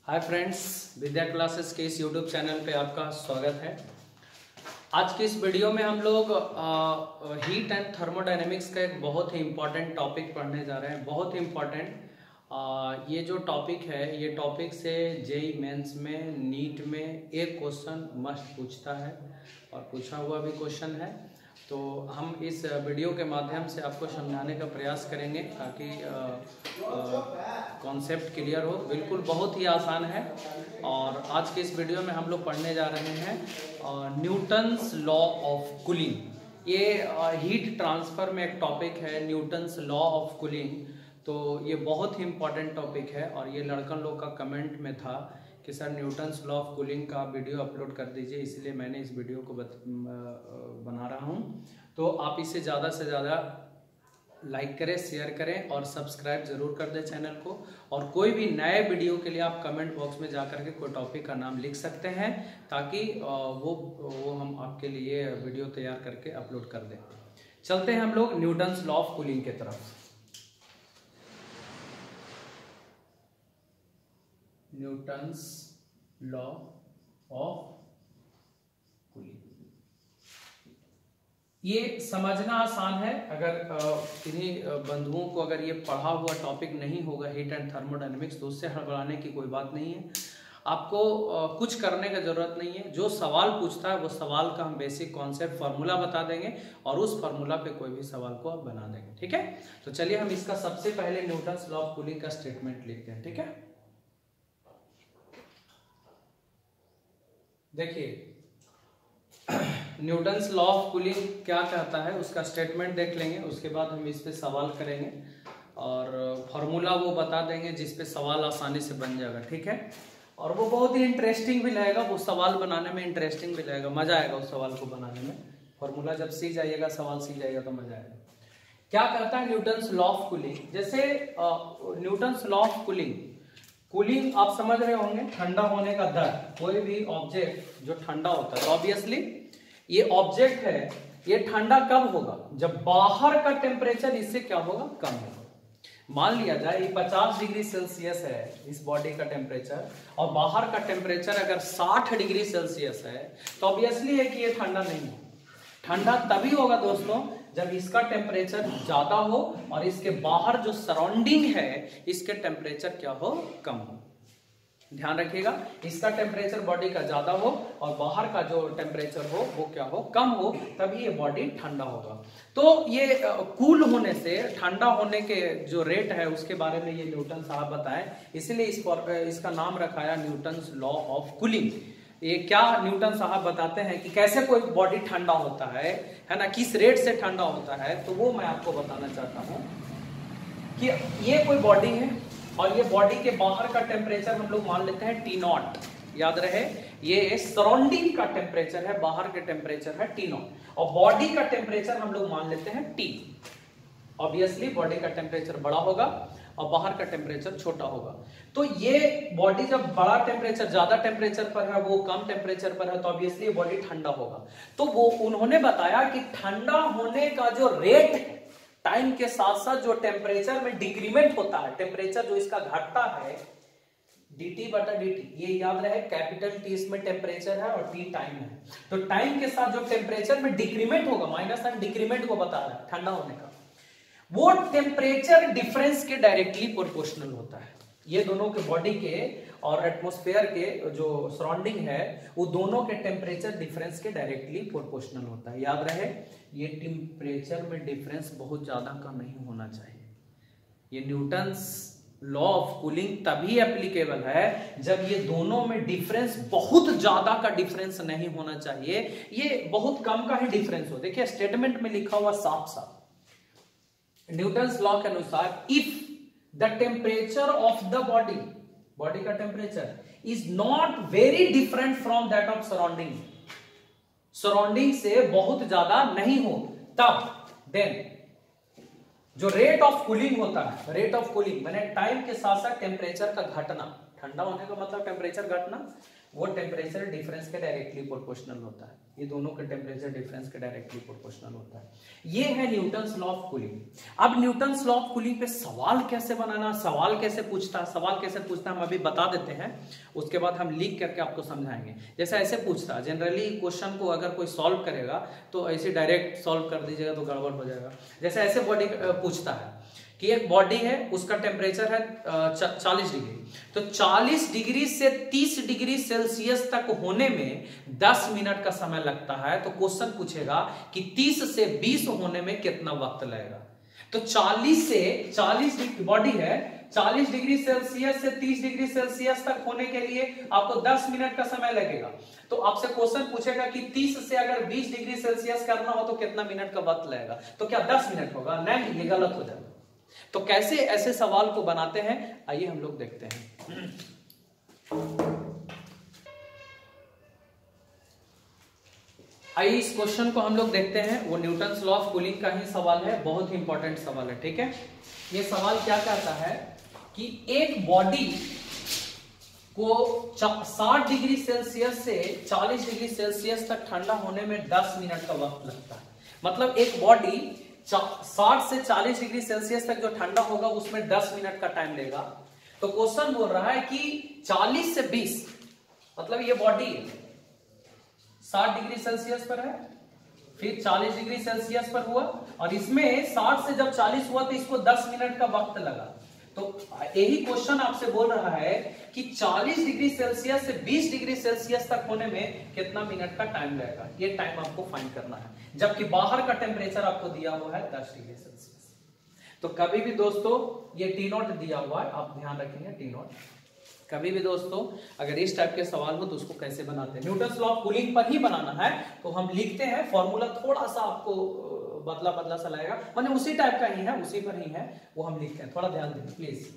Hi friends, विद्या classes के इस YouTube channel पे आपका स्वागत है। आज की इस वीडियो में हम लोग हीट एंड थर्मोडायनेमिक्स का एक बहुत ही इम्पॉर्टेंट टॉपिक पढ़ने जा रहे हैं। बहुत ही इम्पॉर्टेंट ये जो टॉपिक है, ये टॉपिक से जेईई मेंस में, नीट में एक क्वेश्चन मस्ट पूछता है और पूछा हुआ भी क्वेश्चन है। तो हम इस वीडियो के माध्यम से आपको समझाने का प्रयास करेंगे ताकि कॉन्सेप्ट क्लियर हो। बिल्कुल बहुत ही आसान है। और आज के इस वीडियो में हम लोग पढ़ने जा रहे हैं न्यूटन्स लॉ ऑफ कूलिंग। ये हीट ट्रांसफर में एक टॉपिक है, न्यूटन्स लॉ ऑफ कूलिंग। तो ये बहुत ही इम्पॉर्टेंट टॉपिक है और ये लड़कन लोग का कमेंट में था कि sir Newton's law of cooling का वीडियो अपलोड कर दीजिए, इसलिए मैंने इस वीडियो को बना रहा हूँ। तो आप इसे ज़्यादा से ज़्यादा लाइक करें, शेयर करें और सब्सक्राइब जरूर कर दें चैनल को। और कोई भी नए वीडियो के लिए आप कमेंट बॉक्स में जाकर के कोई टॉपिक का नाम लिख सकते हैं ताकि वो हम आपके लिए वीडियो तैयार करके अपलोड कर दें। चलते हैं हम लोग न्यूटन्स लॉ ऑफ कूलिंग की तरफ। न्यूटन्स लॉ ऑफ कूलिंग ये समझना आसान है। अगर किन्हीं बंधुओं को अगर ये पढ़ा हुआ टॉपिक नहीं होगा हीट एंड थर्मोडायनेमिक्स, तो उससे हड़बड़ाने की कोई बात नहीं है। आपको कुछ करने का जरूरत नहीं है। जो सवाल पूछता है वो सवाल का हम बेसिक कॉन्सेप्ट फार्मूला बता देंगे और उस फार्मूला पे कोई भी सवाल को आप बना देंगे। ठीक है, तो चलिए हम इसका सबसे पहले न्यूटन्स लॉ ऑफ कूलिंग का स्टेटमेंट लिखते हैं। ठीक है, देखिए न्यूटन्स लॉ ऑफ कूलिंग क्या कहता है उसका स्टेटमेंट देख लेंगे, उसके बाद हम इस पे सवाल करेंगे और फॉर्मूला वो बता देंगे जिस पे सवाल आसानी से बन जाएगा। ठीक है, और वो बहुत ही इंटरेस्टिंग भी लगेगा। वो सवाल बनाने में इंटरेस्टिंग भी लगेगा, मजा आएगा उस सवाल को बनाने में। फॉर्मूला जब सीख जाइएगा, सवाल सीख जाइएगा तो मजा आएगा। क्या कहता है न्यूटन्स लॉ ऑफ कूलिंग? जैसे Newton's law of cooling, cooling आप समझ रहे होंगे, ठंडा होने का दर। कोई भी ऑब्जेक्ट जो ठंडा होता है, तो ऑब्वियसली ये ऑब्जेक्ट है, ये ठंडा कब होगा? जब बाहर का टेम्परेचर इससे क्या होगा? कम होगा। मान लिया जाए ये 50 डिग्री सेल्सियस है इस बॉडी का टेम्परेचर, और बाहर का टेम्परेचर अगर 60 डिग्री सेल्सियस है, तो ऑब्वियसली है कि ये ठंडा नहीं है। ठंडा तभी होगा दोस्तों जब इसका टेम्परेचर ज्यादा हो और इसके बाहर जो सराउंडिंग है इसके टेम्परेचर क्या हो? कम हो। ध्यान रखिएगा, इसका टेम्परेचर बॉडी का ज्यादा हो और बाहर का जो टेम्परेचर हो वो क्या हो? कम हो, तभी ये बॉडी ठंडा होगा। तो ये कूल होने से, ठंडा होने के जो रेट है उसके बारे में ये न्यूटन साहब बताएं, इसलिए इसका नाम रखाया न्यूटन्स लॉ ऑफ कूलिंग। ये क्या न्यूटन साहब बताते हैं कि कैसे कोई बॉडी ठंडा होता है ना, किस रेट से ठंडा होता है, तो वो मैं आपको बताना चाहता हूं कि ये कोई बॉडी है और ये बॉडी के बाहर का टेम्परेचर हम लोग मान लेते हैं T0। याद रहे, ये सराउंडिंग का टेम्परेचर है, बाहर के टेम्परेचर है T0 और बॉडी का टेम्परेचर हम लोग मान लेते हैं T। ऑब्वियसली बॉडी का टेम्परेचर बड़ा होगा और बाहर का टेम्परेचर छोटा होगा। तो ये बॉडी जब बड़ा टेम्परेचर, ज्यादा टेम्परेचर पर है, वो कम टेम्परेचर पर है, तो ऑब्वियसली बॉडी ठंडा होगा। तो वो उन्होंने बताया कि ठंडा होने का जो रेट है, टाइम के साथ साथ जो टेम्परेचर में डिक्रीमेंट होता है, टेम्परेचर जो इसका घटता है, dt बटा dt, ये याद रहे कैपिटल T इसमें टेम्परेचर है और T टाइम है। तो टाइम के साथ जो टेम्परेचर में डिक्रीमेंट होगा, माइनस साइन डिक्रीमेंट को बता रहा है ठंडा होने का, वो टेम्परेचर डिफरेंस के डायरेक्टली प्रोपोर्शनल होता है। ये दोनों के बॉडी के और एटमॉस्फेयर के जो सराउंडिंग है, वो दोनों के टेम्परेचर डिफरेंस के डायरेक्टली प्रोपोर्शनल होता है। याद रहे, ये टेम्परेचर में डिफरेंस बहुत ज्यादा का नहीं होना चाहिए। ये न्यूटन्स लॉ ऑफ कूलिंग तभी एप्लीकेबल है जब ये दोनों में डिफरेंस बहुत ज्यादा का डिफरेंस नहीं होना चाहिए, ये बहुत कम का ही डिफरेंस हो। देखिए स्टेटमेंट में लिखा हुआ साफ साफ, न्यूटन्स लॉ के अनुसार if the temperature of the body, body का temperature is not very different from that of surrounding, surrounding से बहुत ज्यादा नहीं हो, तब देन जो रेट ऑफ कूलिंग होता है, रेट ऑफ कूलिंग मैंने टाइम के साथ साथ टेम्परेचर का घटना, ठंडा होने का मतलब टेम्परेचर घटना, वो टेम्परेचर डिफरेंस के डायरेक्टली प्रोपोर्शनल होता है। ये दोनों का टेम्परेचर डिफरेंस के डायरेक्टली प्रोपोर्शनल होता है। ये है न्यूटन्स लॉ ऑफ कूलिंग। अब न्यूटन्स लॉ ऑफ कूलिंग पे सवाल कैसे बनाना, सवाल कैसे पूछता है, सवाल कैसे पूछता है हम अभी बता देते हैं, उसके बाद हम लिख करके आपको समझाएंगे। जैसे ऐसे पूछता है, जनरली क्वेश्चन को अगर कोई सॉल्व करेगा तो ऐसे डायरेक्ट सॉल्व कर दीजिएगा तो गड़बड़ हो जाएगा। जैसे ऐसे बॉडी पूछता है कि एक बॉडी है, उसका टेम्परेचर है 40 डिग्री, तो 40 डिग्री से 30 डिग्री सेल्सियस तक होने में 10 मिनट का समय लगता है। तो क्वेश्चन पूछेगा कि 30 से 20 होने में कितना वक्त लगेगा। तो 40 बॉडी है, 40 डिग्री सेल्सियस से 30 डिग्री सेल्सियस तक होने के लिए आपको 10 मिनट का समय लगेगा। तो आपसे क्वेश्चन पूछेगा कि 30 से अगर 20 डिग्री सेल्सियस करना हो तो कितना मिनट का वक्त लगेगा, तो क्या 10 मिनट होगा? नहीं, ये गलत हो जाएगा। तो कैसे ऐसे सवाल को बनाते हैं, आइए हम लोग देखते हैं। आइए इस क्वेश्चन को हम लोग देखते हैं। वो न्यूटन्स लॉ ऑफ कूलिंग का ही सवाल है, बहुत ही इंपॉर्टेंट सवाल है, ठीक है। ये सवाल क्या कहता है कि एक बॉडी को 60 डिग्री सेल्सियस से 40 डिग्री सेल्सियस तक ठंडा होने में 10 मिनट का वक्त लगता है। मतलब एक बॉडी 60 से 40 डिग्री सेल्सियस तक जो ठंडा होगा उसमें 10 मिनट का टाइम लेगा। तो क्वेश्चन बोल रहा है कि 40 से 20, मतलब ये बॉडी 60 डिग्री सेल्सियस पर है, फिर 40 डिग्री सेल्सियस पर हुआ, और इसमें 60 से जब 40 हुआ तो इसको 10 मिनट का वक्त लगा। तो यही क्वेश्चन आपसे बोल रहा है कि 40 डिग्री सेल्सियस से 20 डिग्री सेल्सियस तक होने में कितना मिनट का टाइम लगेगा। ये टाइम आपको फाइंड करना है, जबकि बाहर का टेम्परेचर आपको दिया हुआ है 10 डिग्री सेल्सियस। तो कभी भी दोस्तों ये टी नॉट दिया हुआ है, आप ध्यान रखेंगे टी नॉट। कभी भी दोस्तों अगर इस टाइप के सवाल हो तो उसको कैसे बनाते हैं, न्यूटन्स लॉ ऑफ कूलिंग पर ही बनाना है। तो हम लिखते हैं, फॉर्मूला थोड़ा सा आपको बदला सा लगेगा, मैंने उसी टाइप का ही है, उसी पर ही है, वो हम लिखते हैं, थोड़ा ध्यान दें प्लीज।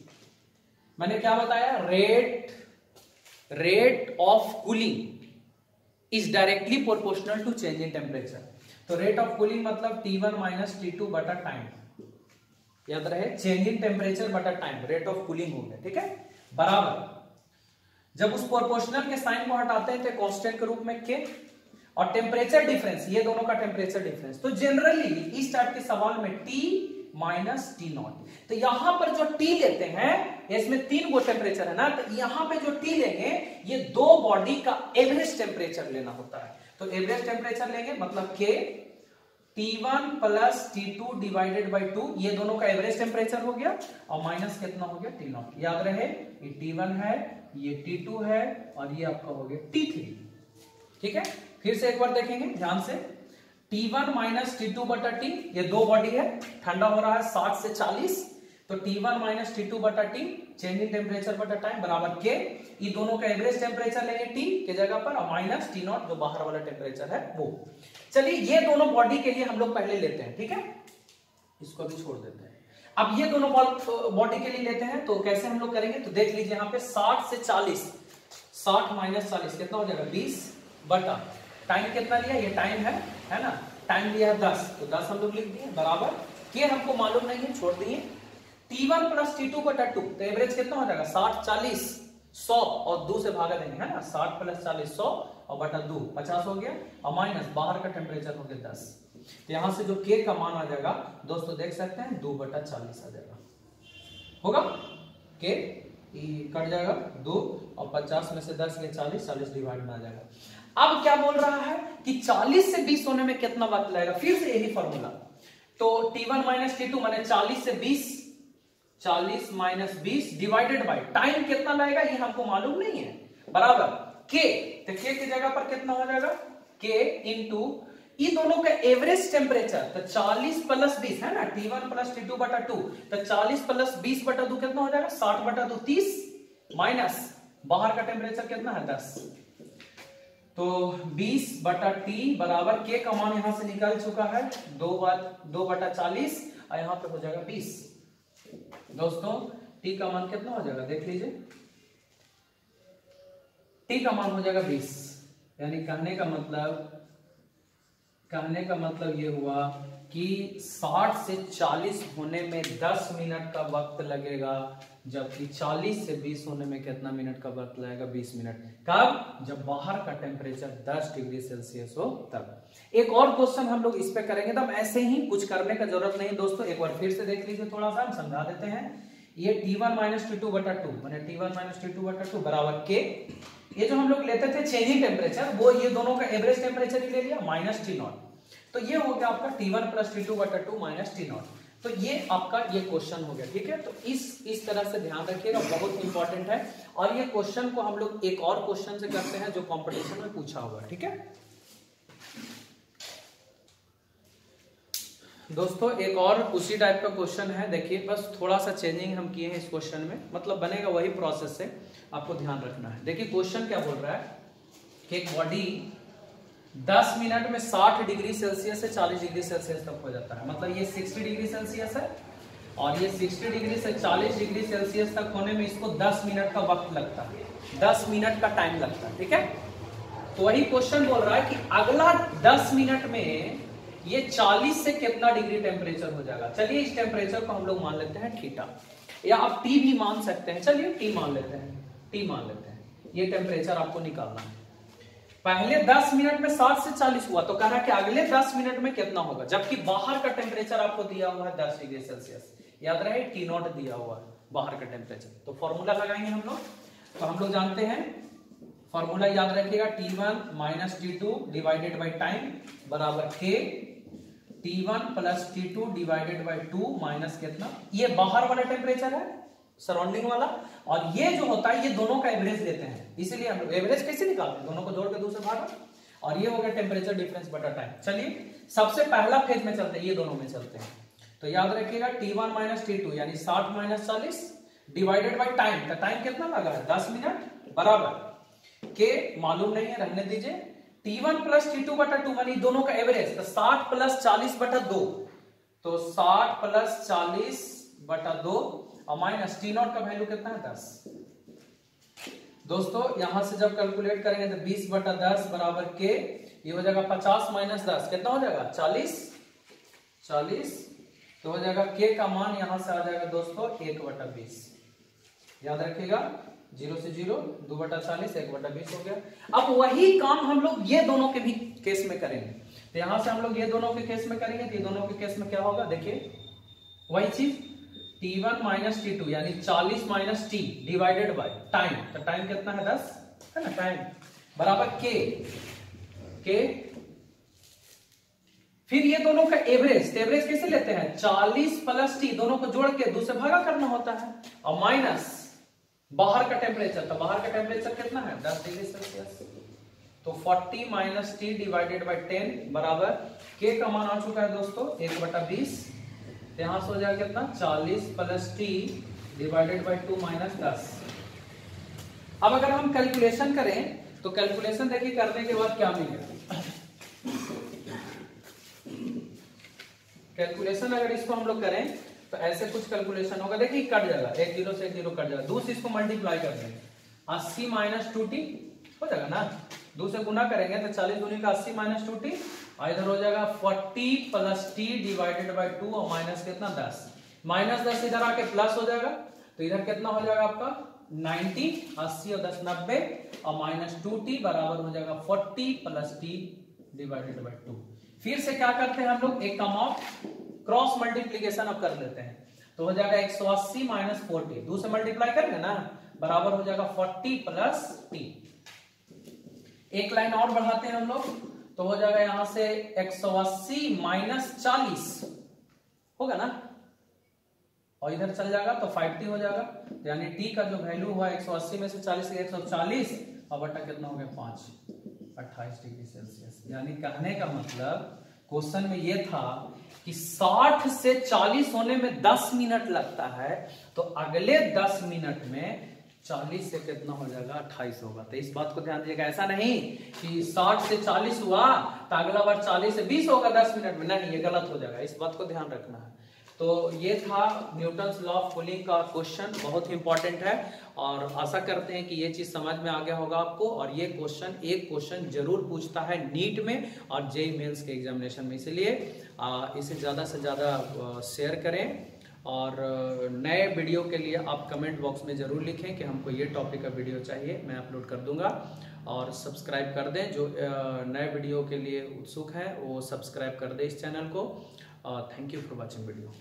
मैंने क्या बताया, rate of cooling is directly proportional to change in temperature. तो रेट ऑफ कूलिंग मतलब T1 माइनस T2 बटा टाइम, याद रहे, चेंज इन टेम्परेचर बटा टाइम, रेट ऑफ कूलिंग हो गया, ठीक है, बराबर। जब उस प्रोपोर्शनल के साइन को हटाते हैं तो कांस्टेंट के रूप में के, और टेम्परेचर डिफरेंस, ये दोनों का टेम्परेचर डिफरेंस। तो जनरली इस टाइप के सवाल में T माइनस T नॉट, तो यहां पर जो T लेते हैं, इसमें 3 गो टेम्परेचर है ना, तो यहां पे जो T लेंगे ये दो बॉडी का एवरेज टेम्परेचर लेना होता है। तो एवरेज टेम्परेचर लेंगे, मतलब K T1 plus T2 divided by 2, ये दोनों का एवरेज टेम्परेचर हो गया, और माइनस कितना हो गया T नॉट। याद रहे ये T1 है, ये T2 है, और ये आपका हो गया T3, ठीक है। फिर से एक बार देखेंगे ध्यान से, T1 माइनस T2 बटा T, ये दो बॉडी है, ठंडा हो रहा है 60 से 40, तो T1 माइनस T2 बटा T, चेंज इन टेम्परेचर बटा टाइम, बराबर के, ये दोनों का एवरेज टेम्परेचर लेंगे T के जगह पर, और माइनस T नॉट जो बाहर वाला टेम्परेचर है वो। चलिए ये दोनों बॉडी के लिए हम लोग पहले लेते हैं, ठीक है, इसको भी छोड़ देते हैं। अब ये दोनों बॉडी के लिए लेते हैं, तो कैसे हम लोग करेंगे, तो देख लीजिए यहाँ पे 60 से 40, 60 माइनस 40 कितना हो जाएगा 20 बटा टाइम कितना लिया, ये टाइम है ना, टाइम लिया है 10, तो 10 हम लोग लिख दिए, बराबर के हमको मालूम नहीं है, छोड़ दिए। T1 प्लस T2 बटा 2, तो एवरेज कितना हो जाएगा 60 40 100, और 2 से भागा देंगे, है ना, 60 प्लस 40 100, और बटा 2 50 हो गया, और माइनस बाहर का टेम्परेचर हो गया 10। तो यहां से जो के का मान आ जाएगा दोस्तों देख सकते हैं 2 बटा 40 आ जाएगा, होगा के कट जाएगा 2, और 50 में से 10 ले 40, 40 डिवाइड में आ जाएगा। अब क्या बोल रहा है कि 40 से 20 होने में कितना वक्त लगेगा, फिर से यही फॉर्मूला, तो T1 माइनस T2 माने 40 से 20, 40 माइनस 20 डिवाइडेड बाय टाइम कितना लगेगा ये हमको मालूम नहीं है, बराबर के, तो के की जगह पर कितना हो जाएगा के इंटू ये दोनों का एवरेज टेम्परेचर, तो 40 प्लस 20 है ना, T1 प्लस T2 बटा 2, तो 40 प्लस 20 बटा 2 कितना हो जाएगा 60 बटा 2 30, माइनस बाहर का टेम्परेचर कितना है 10, तो 20 बटा T बराबर के का मान यहां से निकल चुका है 2 बटा 40, और यहां पे हो जाएगा 20। दोस्तों T का मान कितना हो जाएगा देख लीजिए, T का मान हो जाएगा 20, यानी कहने का मतलब कहने का मतलब ये हुआ कि 60 से 40 होने में 10 मिनट का वक्त लगेगा, जबकि 40 से 20 होने में कितना मिनट का वक्त लगेगा? 20 मिनट। कब? जब बाहर का टेम्परेचर 10 डिग्री सेल्सियस हो तब। एक और क्वेश्चन हम लोग इस पे करेंगे, तब ऐसे ही कुछ करने का जरूरत नहीं दोस्तों। एक बार फिर से देख लीजिए, थोड़ा सा हम समझा देते हैं। ये T1 माइनस T2 बटा 2 माने T1 माइनस T2 बटा 2 बराबर के, ये जो हम लोग लेते थे चेंजिंग टेम्परेचर, वो ये दोनों का एवरेज टेम्परेचर ही ले लिया माइनस T0, तो ये हो गया आपका T1 प्लस T2 बटा 2 माइनस T0। तो ये आपका ये क्वेश्चन हो गया, ठीक है। तो इस तरह से ध्यान रखिएगा, बहुत इंपॉर्टेंट है। और ये क्वेश्चन को हम लोग एक और क्वेश्चन से करते हैं जो कंपटीशन में पूछा हुआ है, ठीक है दोस्तों। एक और उसी टाइप का क्वेश्चन है, देखिए बस थोड़ा सा चेंजिंग हम किए हैं इस क्वेश्चन में, मतलब बनेगा वही प्रोसेस से, आपको ध्यान रखना है। देखिए क्वेश्चन क्या बोल रहा है कि एक बॉडी 10 मिनट में 60 डिग्री सेल्सियस से 40 डिग्री सेल्सियस तक हो जाता है, मतलब ये 60 डिग्री सेल्सियस है और ये 60 डिग्री से 40 डिग्री सेल्सियस तक होने में इसको 10 मिनट का वक्त लगता है, 10 मिनट का टाइम लगता है, ठीक है। तो वही क्वेश्चन बोल रहा है कि अगला 10 मिनट में ये 40 से कितना डिग्री टेम्परेचर हो जाएगा। चलिए इस टेम्परेचर को हम लोग मान लेते हैं थीटा, या आप टी भी मान सकते हैं, चलिए टी मान लेते हैं, टी मान लेते हैं। ये टेम्परेचर आपको निकालना है। पहले 10 मिनट में 60 से 40 हुआ, तो कह रहा है कि अगले 10 मिनट में कितना होगा, जबकि बाहर का टेम्परेचर आपको दिया हुआ है 10 डिग्री सेल्सियस, याद रहे T0 दिया हुआ है बाहर का टेम्परेचर। तो फॉर्मूला लगाएंगे हम लोग, तो हम लोग जानते हैं फॉर्मूला, याद रखिएगा T1 minus T2 divided by time बराबर के T1 plus T2 divided by 2 minus कितना, ये बाहर वाला टेम्परेचर है सराउंडिंग वाला, और ये जो होता है ये दोनों का एवरेज लेते हैं, इसीलिए हम लोग एवरेज कैसे निकालते हैं, दोनों को जोड़ के 2 से भागा, और ये हो गया टेम्परेचर डिफरेंस बटा टाइम। चलिए सबसे पहला फेज में चलते हैं, ये दोनों में चलते हैं। तो याद रखिएगा T1 माइनस T2 यानी 60 माइनस 40 डिवाइडेड बाई टाइम, तो टाइम कितना लगा है 10 मिनट बराबर के मालूम नहीं है, रहने दीजिए। T1 प्लस T2 बटा 2 मानी दोनों का एवरेज, तो 60 प्लस 40 बटा 2, तो 60 प्लस 40 बटा 2 और माइनस T0 का वैल्यू कितना है 10। दोस्तों यहां से जब कैलकुलेट करेंगे तो 20 बटा 10 बराबर के, ये हो जाएगा 50 माइनस 10 कितना हो जाएगा 40, तो हो जाएगा के का मान यहां से आ जाएगा दोस्तों 1 बटा 20। याद रखिएगा 0 से 0 2 बटा 40 1 बटा 20 हो गया। अब वही काम हम लोग ये दोनों के भी केस में करेंगे, तो यहां से हम लोग ये दोनों के केस में करेंगे, तो ये दोनों के केस में क्या होगा देखिए वही चीज T1 माइनस T2 यानी 40 minus T divided by time, तो टाइम कितना है 10 है ना, टाइम बराबर के फिर ये दोनों का एवरेज, तो एवरेज कैसे लेते हैं 40 प्लस T, दोनों को जोड़ के 2 से भागा करना होता है, और माइनस बाहर का टेम्परेचर, तो बाहर का टेम्परेचर कितना है 10 डिग्री सेल्सियस, तो 40 माइनस T डिवाइडेड बाई 10 बराबर के का मान आ चुका है दोस्तों 1 बटा 20, तो यहां से हो जाएगा कितना 40 plus T divided by 2 minus 10। अब अगर हम कैलकुलेशन करें तो कैलकुलेशन देखिए करने के बाद क्या मिलेगा, कैलकुलेशन अगर इसको हम लोग करें तो ऐसे कुछ कैलकुलेशन होगा, देखिए कट जाएगा, 1 0 से 1 0 कट जाएगा, 2 से इसको मल्टीप्लाई कर देंगे 80 माइनस 2T हो जाएगा ना, 2 से गुना करेंगे तो 40 दूनी का 80 माइनस 2T, और इधर हो जाएगा 40 प्लस T डिवाइडेड बाई 2 और माइनस कितना 10, माइनस 10 इधर आके प्लस हो जाएगा, तो इधर कितना हो जाएगा आपका 90, 80 और 10 90, और माइनस 2T बराबर हो जाएगा 40 प्लस T डिवाइडेड बाई 2। फिर से क्या करते हैं हम लोग एक कम ऑफ क्रॉस मल्टीप्लीकेशन अब कर लेते हैं, तो हो जाएगा 180 माइनस 40, 2 से मल्टीप्लाई करेंगे ना बराबर हो जाएगा 40 प्लस T। एक लाइन और बढ़ाते हैं हम लोग, तो हो जाएगा यहां से 180 माइनस 40 होगा ना, और इधर चल जाएगा तो 5T हो जाएगा, तो यानी T का जो वैल्यू हुआ 180 में से 40 140 और बटा कितना हो गया 5 28 डिग्री सेल्सियस। यानी कहने का मतलब क्वेश्चन में ये था कि 60 से 40 होने में 10 मिनट लगता है, तो अगले 10 मिनट में 40 से कितना हो जाएगा 28 होगा। तो इस बात को ध्यान दीजिएगा, ऐसा नहीं कि 60 से 40 हुआ तो अगला बार 40 से 20 होगा 10 मिनट में, नहीं ये गलत हो जाएगा, इस बात को ध्यान रखना है। तो ये था न्यूटन्स लॉ ऑफ कूलिंग का क्वेश्चन, बहुत इंपॉर्टेंट है और आशा करते हैं कि ये चीज समझ में आ गया होगा आपको। और ये एक क्वेश्चन जरूर पूछता है नीट में और जेईई मेंस के एग्जामिनेशन में, इसलिए इसे ज़्यादा से ज़्यादा शेयर करें। और नए वीडियो के लिए आप कमेंट बॉक्स में ज़रूर लिखें कि हमको ये टॉपिक का वीडियो चाहिए, मैं अपलोड कर दूंगा। और सब्सक्राइब कर दें, जो नए वीडियो के लिए उत्सुक हैं वो सब्सक्राइब कर दें इस चैनल को। Thank you for watching video.